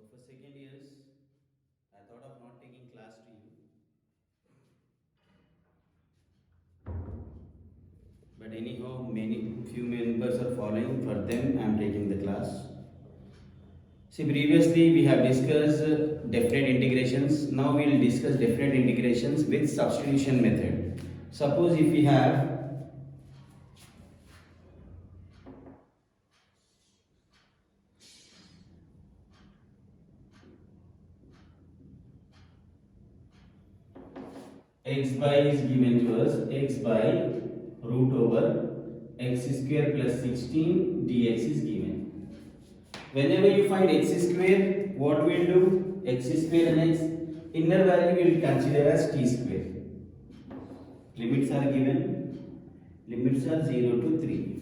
for second years, I thought of not taking class to you. But anyhow, many few members are following. For them, I am taking the class. See, previously we have discussed definite integrations. Now we will discuss definite integrations with substitution method. Suppose if we have x by is given to us, x by root over x square plus 16 dx is given. Whenever you find x square, what we'll do? X square and x inner value we will consider as t square. Limits are given. Limits are 0 to 3.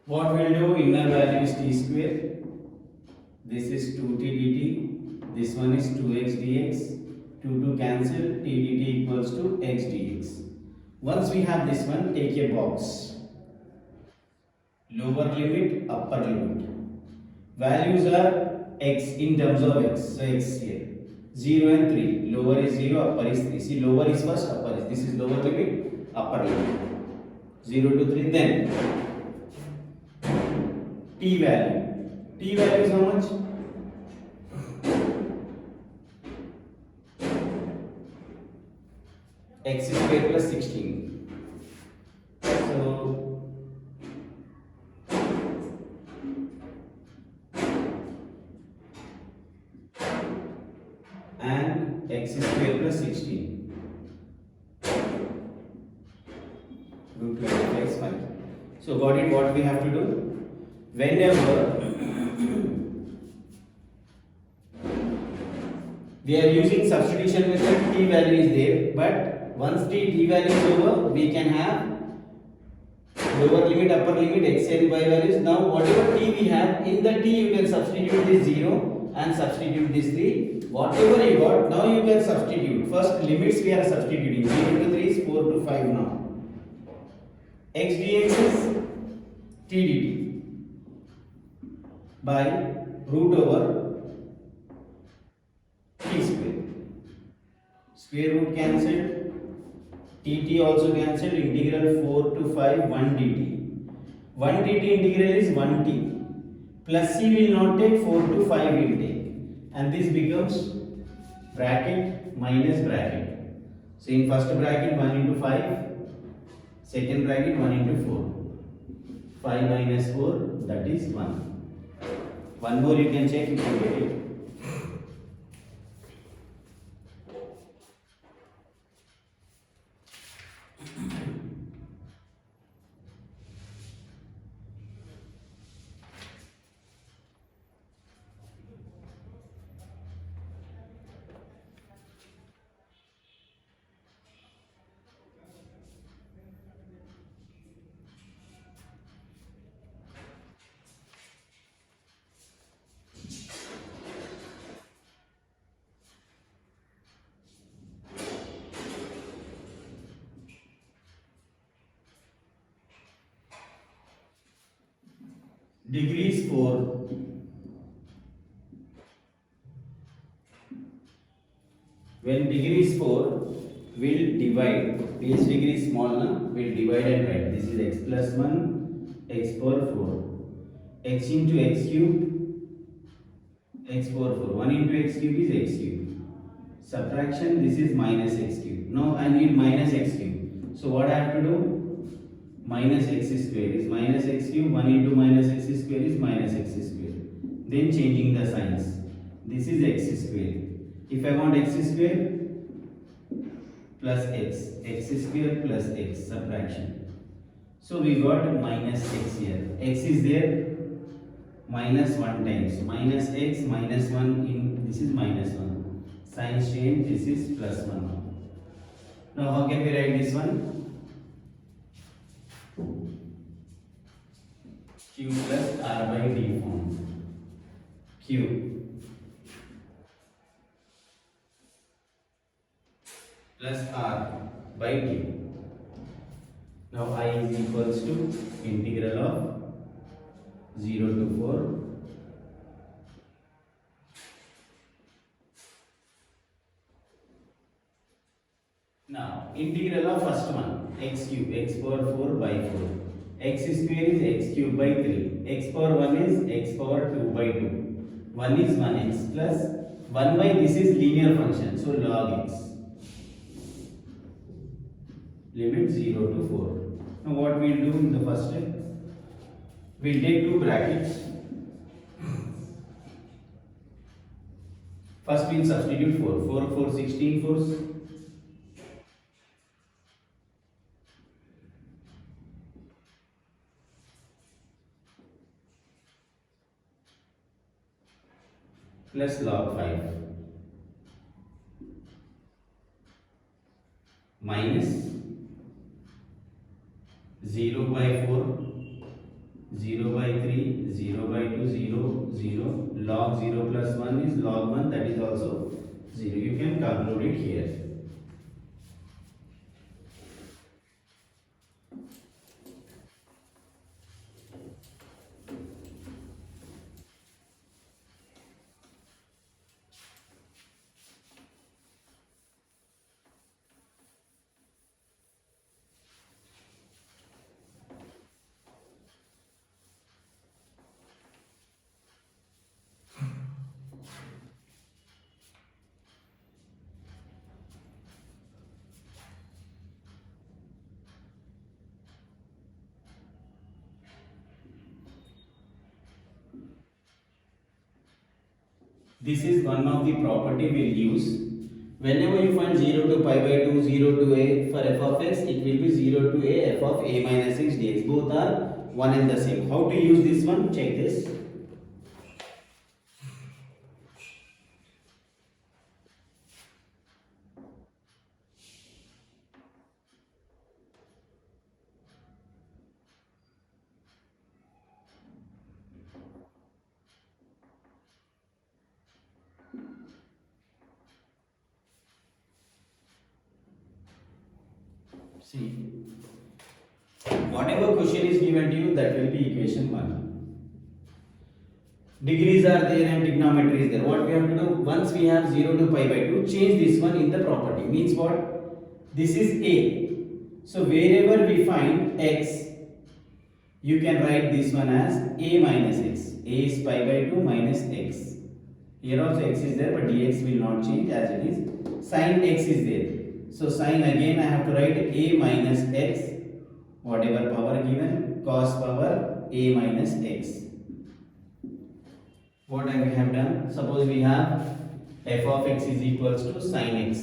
What we'll do? Inner value is t square. This is 2t dt. This one is 2x dx. 2 cancel. T dt equals to x dx. Once we have this one, take a box. Lower limit, upper limit. Values are x in terms of x. So x here. 0 and 3. Lower is 0, upper is 3. See, lower is first, upper is. This is lower limit, upper limit. 0 to 3. Then t value. T value is how much? X square plus 16. So and x square plus 16 root 25 is fine. So got it. What we have to do? Whenever we are using substitution method, t value is there, but once t value is over, we can have lower limit, upper limit, x and y values. Now whatever t we have, in the t you can substitute this 0 and substitute this 3. Whatever you got, now you can substitute. First limits we are substituting. 0 to 3 is 4 to 5 now. X dx is t dt by root over t square. Square root cancelled. Dt also cancelled. Integral 4 to 5 1 dt. 1 dt integral is 1 t. Plus c will not take, 4 to 5 will take. And this becomes bracket minus bracket. So in first bracket 1 into 5. Second bracket 1 into 4. 5 minus 4, that is 1. One more you can check if you get it. Degree is 4. When degree is 4, we'll divide. Base degree is small, na? We'll divide and write. This is x plus 1, x power 4. X into x cube, x power 4. 1 into x cube is x cube. Subtraction, this is minus x cube. Now I need minus x cube. So what I have to do? Minus x square is minus x cube. 1 into minus x square is minus x square. Then changing the signs. This is x square. If I want x square plus x square plus x, subtraction. So we got minus x here. X is there, minus 1 times. Minus x minus 1 in, this is minus 1. Signs change, this is plus 1. Now how can we write this one? Q plus R by D form. Q plus R by D. Now I is equals to integral of 0 to 4. Now, integral of first one, x cube, x power 4 by 4. X square is x cube by 3. X power 1 is x power 2 by 2. 1 is 1x plus 1 by this is linear function, so log x. Limit 0 to 4. Now, what we will do in the first step? We will take two brackets. First we will substitute 4. 4, 4, 16 fours. Plus log 5 minus 0 by 4, 0 by 3, 0 by 2, 0, 0. Log 0 plus 1 is log 1, that is also 0. You can conclude it here. This is one of the property we will use. Whenever you find 0 to pi by 2, 0 to a for f of x, it will be 0 to a f of a minus x dx. Both are one and the same. How to use this one? Check this. See, whatever question is given to you, that will be equation 1. Degrees are there and trigonometry is there. What we have to do, once we have 0 to pi by 2, change this one in the property. Means what? This is a. So wherever we find x, you can write this one as a minus x. A is pi by 2 minus x. Here also x is there, but dx will not change as it is. Sin x is there. So sin again I have to write a minus x, whatever power given, cos power a minus x. What I have done? Suppose we have f of x is equals to sin x.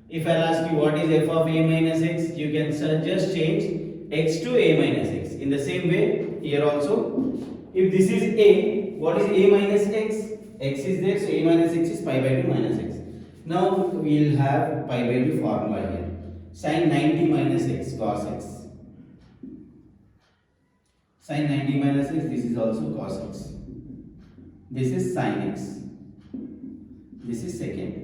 If I ask you what is f of a minus x, you can just change x to a minus x. In the same way, here also, if this is a, what is a minus x? X is there, so a minus x is pi by 2 minus x. Now we will have pi by 2 formula here. Sin 90 minus x cos x. Sin 90 minus x, this is also cos x. This is sin x. This is second.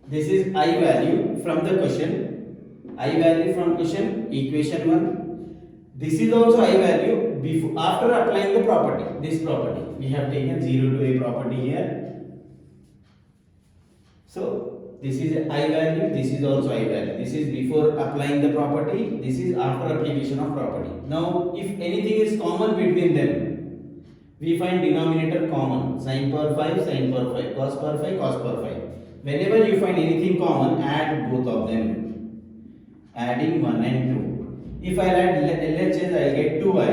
This is I value from the question. I value from question, equation 1. This is also I value before, after applying the property. This property. We have taken 0 to a property here. So this is I value, this is also I value. This is before applying the property, this is after application of property. Now if anything is common between them, we find denominator common. Sin power 5, sin power 5, cos power 5, cos power 5. Whenever you find anything common, add both of them. Adding 1 and 2. If I add LHS, I will get 2i.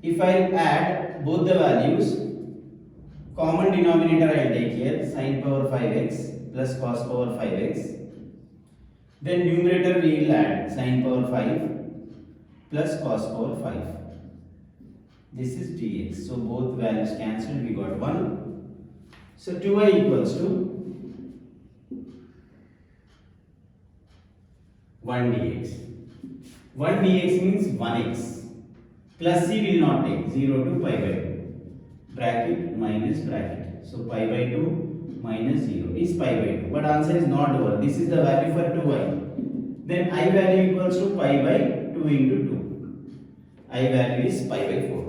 If I add both the values, common denominator I will take here, sin power 5x plus cos power 5x. Then numerator we will add sin power 5 plus cos power 5. This is dx. So both values cancelled, we got 1. So 2i equals to 1 dx. 1 dx means 1x. Plus c will not take, 0 to pi by 2. Bracket minus bracket. So pi by 2 minus 0 is pi by 2. But answer is not over. This is the value for 2i. Then I value equals to pi by 2 into 2. I value is pi by 4.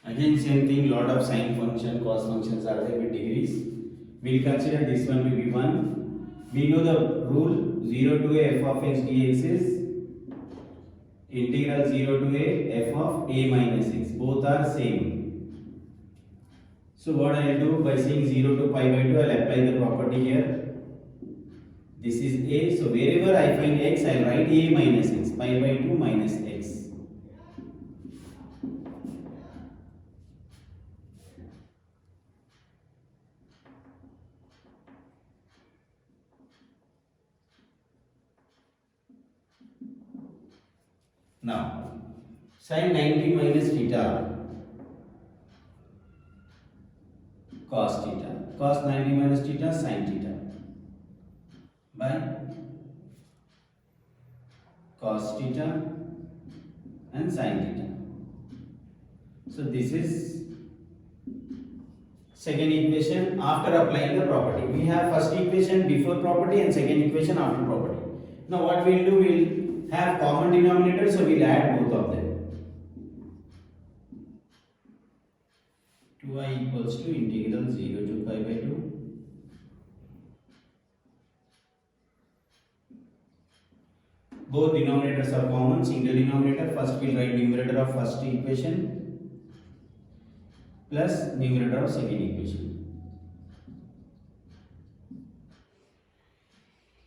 Again same thing, lot of sine function, cos functions are there with degrees. We'll consider this one to be 1. We know the rule 0 to a f of x dx is integral 0 to a f of a minus x. Both are same. So what I will do, by saying 0 to pi by 2, I will apply the property here. This is a, so wherever I find x, I will write a minus x, pi by 2 minus x. Now, sin 90 minus theta, cos theta, cos 90 minus theta, sin theta, by cos theta and sin theta. So this is second equation after applying the property. We have first equation before property and second equation after property. Now what we will do, we will have common denominator, so we will add both of them. 2i equals to integral 0 to pi by 2 both denominators are common, single denominator. First we will write numerator of first equation plus numerator of second equation.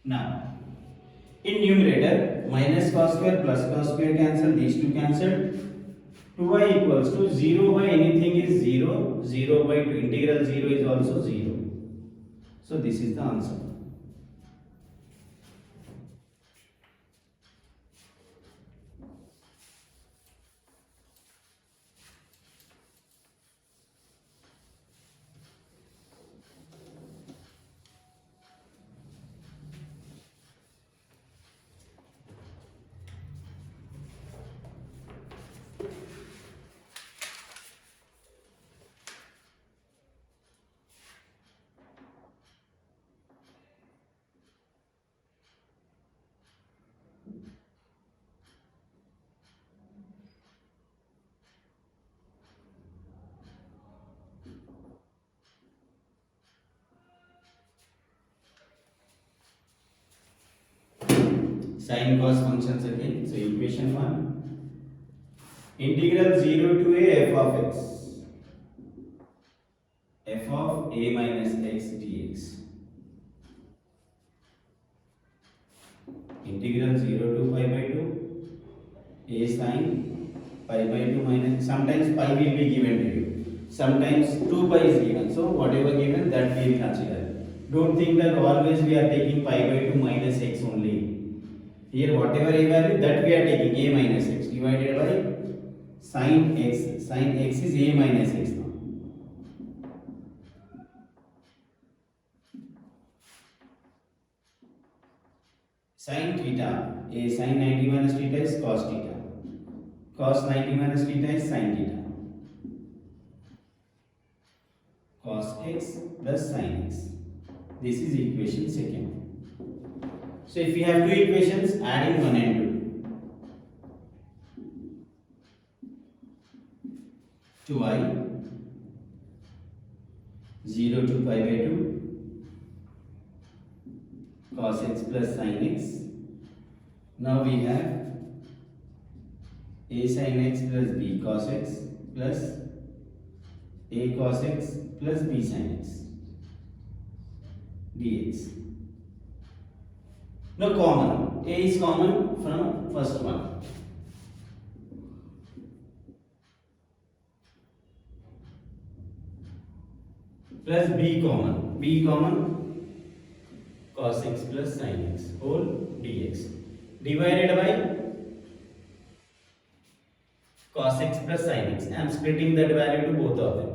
Now in numerator, minus cos square plus cos square cancel, these two cancelled. 2i equals to 0 by anything is 0, 0 by 2, integral 0 is also 0. So this is the answer. Sin cos functions again. So equation 1, integral 0 to a f of x, f of a minus x dx, integral 0 to pi by 2 a sin pi by 2 minus, sometimes pi will be given to you, sometimes 2 pi is given, so whatever given that we will consider. Don't think that always we are taking pi by 2 minus x only. Here whatever a value that we are taking a minus x divided by sin x. Sin x is a minus x now. Sin theta, a sin 90 minus theta is cos theta. Cos 90 minus theta is sin theta. Cos x plus sin x. This is equation second. So if we have two equations, adding 1 and 2. 2i 0 to pi by 2 cos x plus sin x. Now we have a sin x plus b cos x plus a cos x plus b sin x dx. Now common, a is common from first one. Plus b common, cos x plus sin x whole dx divided by cos x plus sin x. I am splitting that value to both of them.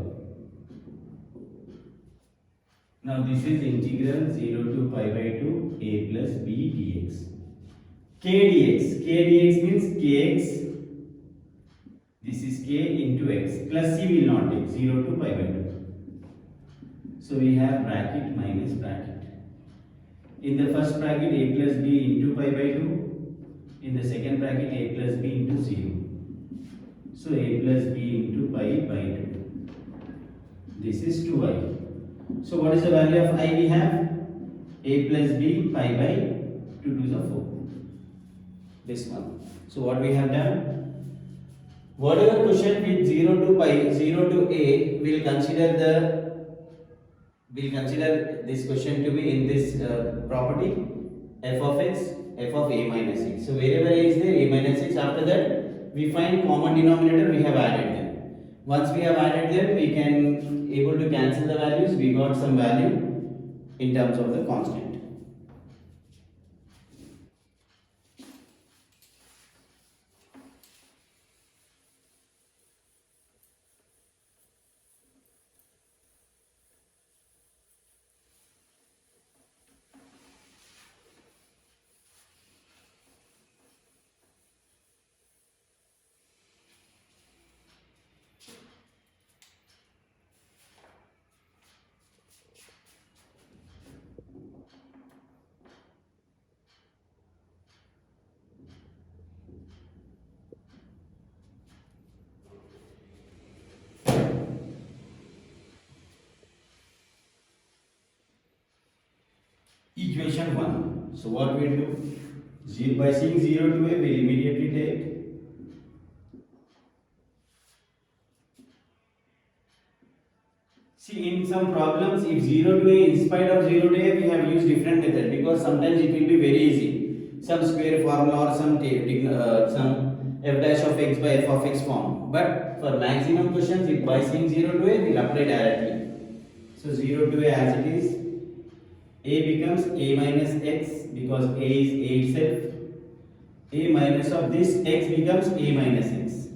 Now this is integral 0 to pi by 2 a plus b dx. K dx means kx. This is k into x plus c will not take 0 to pi by 2. So we have bracket minus bracket. In the first bracket a plus b into pi by 2. In the second bracket a plus b into 0. So a plus b into pi by 2. This is 2i. So what is the value of I we have? A plus b pi by 2 to the 4. This one. So what we have done? Whatever question with 0 to pi, 0 to a, we'll consider this question to be in this property f of x, f of a minus x. So wherever a is there, a minus x. After that, we find common denominator. We have added them. Once we have added them, we can able to cancel the values. We got some value in terms of the constant. Equation 1. So what we will do? By seeing 0 to a, we will immediately take see in some problems if 0 to a, in spite of 0 to a, we have used different method because sometimes it will be very easy. Some square formula or some f dash of x by f of x form. But for maximum questions, if by seeing 0 to a, we will apply directly. So 0 to a as it is. A becomes a minus x because a is a itself. A minus of this x becomes a minus x.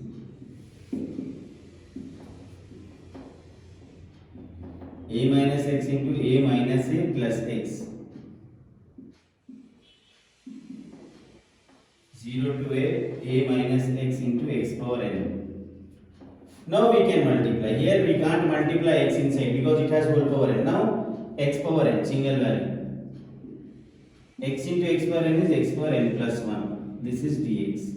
A minus x into a minus a plus x. 0 to a minus x into x power n. Now we can multiply. Here we can't multiply x inside because it has whole power n. Now x power n, single value. X into x power n is x power n plus 1. This is dx.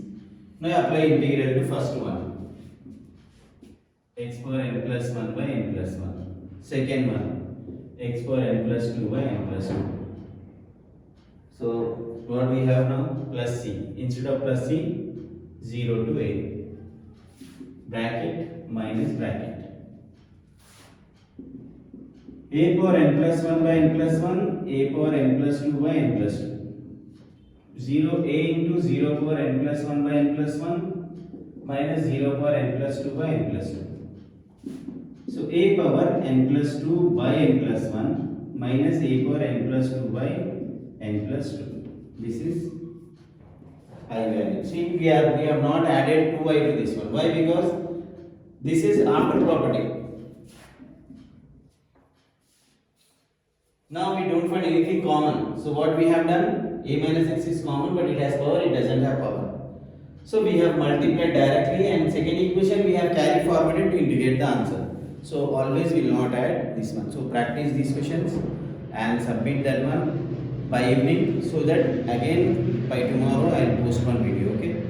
Now apply integral to first one. X power n plus 1 by n plus 1. Second one. X power n plus 2 by n plus 2. So what we have now? Plus c. Instead of plus c, 0 to a. Bracket minus bracket. A power n plus 1 by n plus 1, a power n plus 2 by n plus 2. 0 a into 0 power n plus 1 by n plus 1 minus 0 power n plus 2 by n plus 2. So a power n plus 2 by n plus 1 minus a power n plus 2 by n plus 2. This is I value. See, we have not added 2i to this one. Why? Because this is after property. Now we don't find anything common. So what we have done? A minus x is common, but it has power, it doesn't have power. So we have multiplied directly, and second equation we have carried forwarded to integrate the answer. So always will not add this one. So practice these questions and submit that one by evening, so that again by tomorrow I will post one video. Okay.